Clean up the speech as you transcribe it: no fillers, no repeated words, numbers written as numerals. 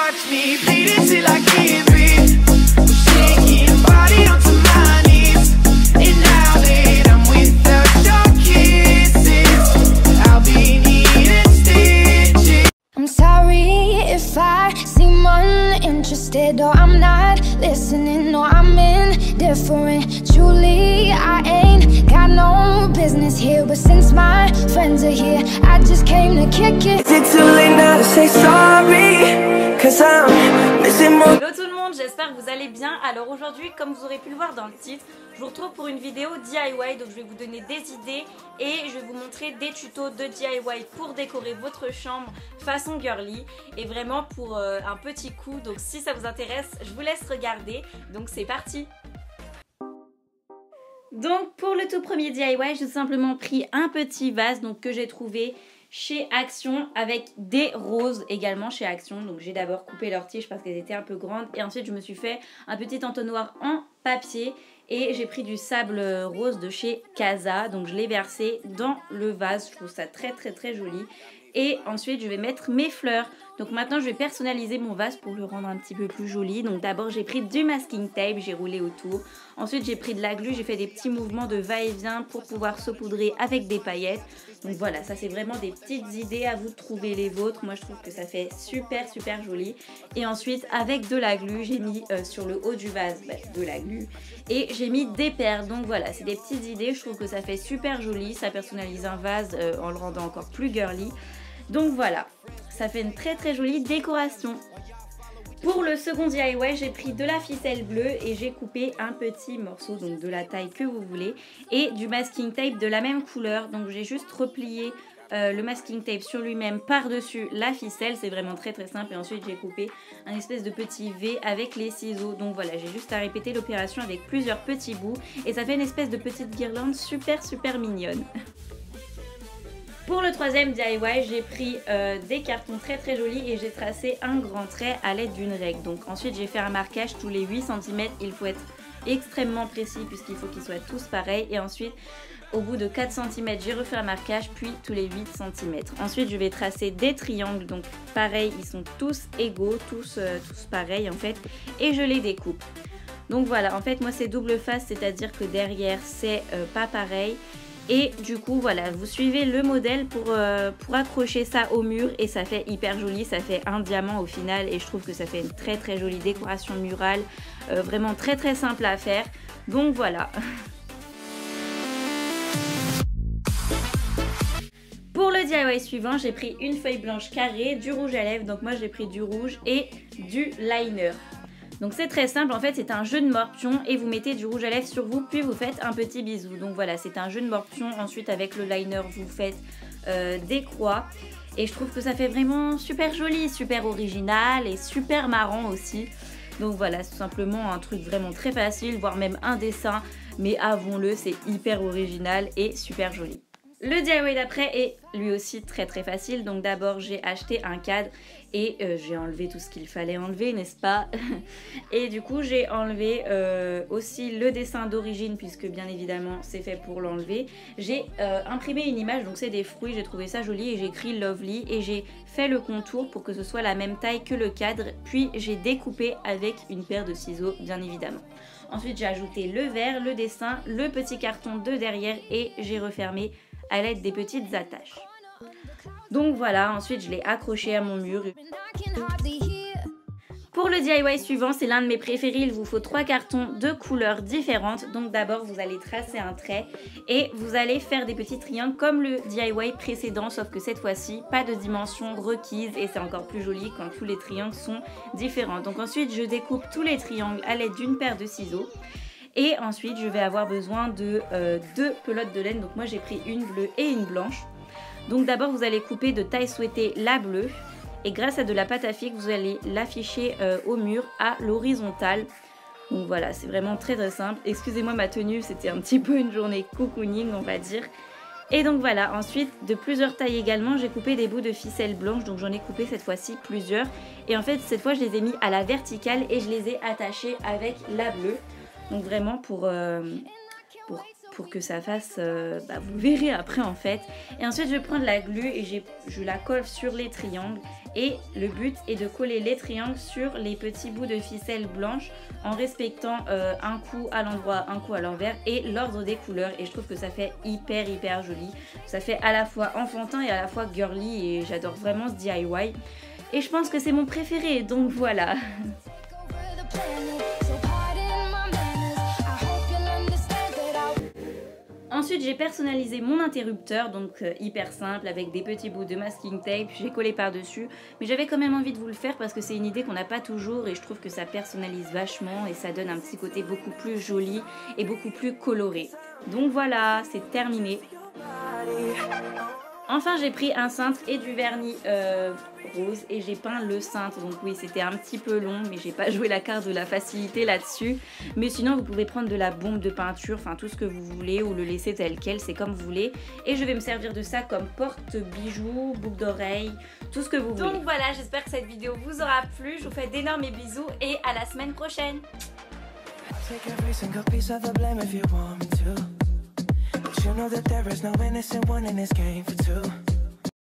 watch me bleed until I can't breathe. I'm shaking, body onto my knees. And now that I'm without your kisses, I'll be needing stitches. I'm sorry if I seem uninterested or I'm not listening or I'm indifferent. Truly, I ain't got no business here, but since my friends are here, I just came to kick it. Is it too late now to say sorry? 'Cause I'm missing more. Hello tout le monde, j'espère que vous allez bien. Alors aujourd'hui, comme vous aurez pu le voir dans le titre, je vous retrouve pour une vidéo DIY. Donc je vais vous donner des idées et je vais vous montrer des tutos de DIY pour décorer votre chambre façon girly. Et vraiment pour un petit coup, donc si ça vous intéresse, je vous laisse regarder. Donc c'est parti! Donc pour le tout premier DIY, j'ai tout simplement pris un petit vase donc, que j'ai trouvé chez Action avec des roses également chez Action. Donc j'ai d'abord coupé leurs tiges parce qu'elles étaient un peu grandes et ensuite je me suis fait un petit entonnoir en papier et j'ai pris du sable rose de chez Casa. Donc je l'ai versé dans le vase, je trouve ça très joli. Et ensuite je vais mettre mes fleurs. Donc maintenant je vais personnaliser mon vase pour le rendre un petit peu plus joli. Donc d'abord j'ai pris du masking tape, j'ai roulé autour. Ensuite j'ai pris de la glu, j'ai fait des petits mouvements de va-et-vient pour pouvoir saupoudrer avec des paillettes. Donc voilà, ça c'est vraiment des petites idées, à vous de trouver les vôtres. Moi je trouve que ça fait super joli. Et ensuite avec de la glu, j'ai mis sur le haut du vase de la glu. Et j'ai mis des perles. Donc voilà, c'est des petites idées, je trouve que ça fait super joli. Ça personnalise un vase en le rendant encore plus girly. Donc voilà, ça fait une très jolie décoration. Pour le second DIY, j'ai pris de la ficelle bleue et j'ai coupé un petit morceau, donc de la taille que vous voulez, et du masking tape de la même couleur. Donc j'ai juste replié le masking tape sur lui-même par-dessus la ficelle, c'est vraiment très simple. Et ensuite j'ai coupé un espèce de petit V avec les ciseaux. Donc voilà, j'ai juste à répéter l'opération avec plusieurs petits bouts et ça fait une espèce de petite guirlande super mignonne. Pour le troisième DIY, j'ai pris des cartons très jolis et j'ai tracé un grand trait à l'aide d'une règle. Donc ensuite j'ai fait un marquage tous les 8 cm, il faut être extrêmement précis puisqu'il faut qu'ils soient tous pareils. Et ensuite au bout de 4 cm j'ai refait un marquage, puis tous les 8 cm. Ensuite je vais tracer des triangles, donc pareil, ils sont tous égaux, tous pareils en fait, et je les découpe. Donc voilà, en fait moi c'est double face, c'est-à-dire que derrière c'est pas pareil. Et du coup voilà, vous suivez le modèle pour accrocher ça au mur et ça fait hyper joli, ça fait un diamant au final et je trouve que ça fait une très jolie décoration murale, vraiment très simple à faire. Donc voilà. Pour le DIY suivant, j'ai pris une feuille blanche carrée, du rouge à lèvres, donc moi j'ai pris du rouge et du liner. Donc c'est très simple, en fait c'est un jeu de morpion et vous mettez du rouge à lèvres sur vous puis vous faites un petit bisou. Donc voilà, c'est un jeu de morpion. Ensuite avec le liner vous faites des croix et je trouve que ça fait vraiment super joli, super original et super marrant aussi. Donc voilà, c'est tout simplement un truc vraiment très facile, voire même un dessin, mais avouons-le, c'est hyper original et super joli. Le DIY d'après est lui aussi très facile. Donc d'abord j'ai acheté un cadre et j'ai enlevé tout ce qu'il fallait enlever, n'est-ce pas? Et du coup j'ai enlevé aussi le dessin d'origine puisque bien évidemment c'est fait pour l'enlever. J'ai imprimé une image, donc c'est des fruits, j'ai trouvé ça joli et j'ai écrit Lovely et j'ai fait le contour pour que ce soit la même taille que le cadre. Puis j'ai découpé avec une paire de ciseaux bien évidemment. Ensuite j'ai ajouté le vert, le dessin, le petit carton de derrière et j'ai refermé à l'aide des petites attaches. Donc voilà, ensuite je l'ai accroché à mon mur. Pour le DIY suivant, c'est l'un de mes préférés, il vous faut 3 cartons de couleurs différentes. Donc d'abord vous allez tracer un trait et vous allez faire des petits triangles comme le DIY précédent, sauf que cette fois-ci pas de dimension requise et c'est encore plus joli quand tous les triangles sont différents. Donc ensuite je découpe tous les triangles à l'aide d'une paire de ciseaux. Et ensuite je vais avoir besoin de 2 pelotes de laine, donc moi j'ai pris une bleue et une blanche. Donc d'abord vous allez couper de taille souhaitée la bleue et grâce à de la pâte à fixe vous allez l'afficher au mur à l'horizontale. Donc voilà, c'est vraiment très simple. Excusez-moi ma tenue, c'était un petit peu une journée cocooning on va dire. Et donc voilà, ensuite de plusieurs tailles également j'ai coupé des bouts de ficelle blanche, donc j'en ai coupé cette fois-ci plusieurs. Et en fait cette fois je les ai mis à la verticale et je les ai attachés avec la bleue. Donc vraiment pour pour que ça fasse, vous verrez après en fait. Et ensuite je vais prendre la glu et je la colle sur les triangles. Et le but est de coller les triangles sur les petits bouts de ficelle blanche en respectant un coup à l'endroit, un coup à l'envers et l'ordre des couleurs. Et je trouve que ça fait hyper joli. Ça fait à la fois enfantin et à la fois girly et j'adore vraiment ce DIY. Et je pense que c'est mon préféré, donc voilà. Ensuite j'ai personnalisé mon interrupteur, donc hyper simple avec des petits bouts de masking tape, j'ai collé par dessus, mais j'avais quand même envie de vous le faire parce que c'est une idée qu'on n'a pas toujours et je trouve que ça personnalise vachement et ça donne un petit côté beaucoup plus joli et beaucoup plus coloré. Donc voilà, c'est terminé. Enfin j'ai pris un cintre et du vernis rose et j'ai peint le cintre, donc oui c'était un petit peu long mais j'ai pas joué la carte de la facilité là-dessus, mais sinon vous pouvez prendre de la bombe de peinture, enfin tout ce que vous voulez ou le laisser tel quel, c'est comme vous voulez, et je vais me servir de ça comme porte-bijoux, boucle d'oreille, tout ce que vous voulez. Donc voilà, j'espère que cette vidéo vous aura plu, je vous fais d'énormes bisous et à la semaine prochaine. Take every single piece of the blame if you want me to. But you know that there is no innocent one in this game for two.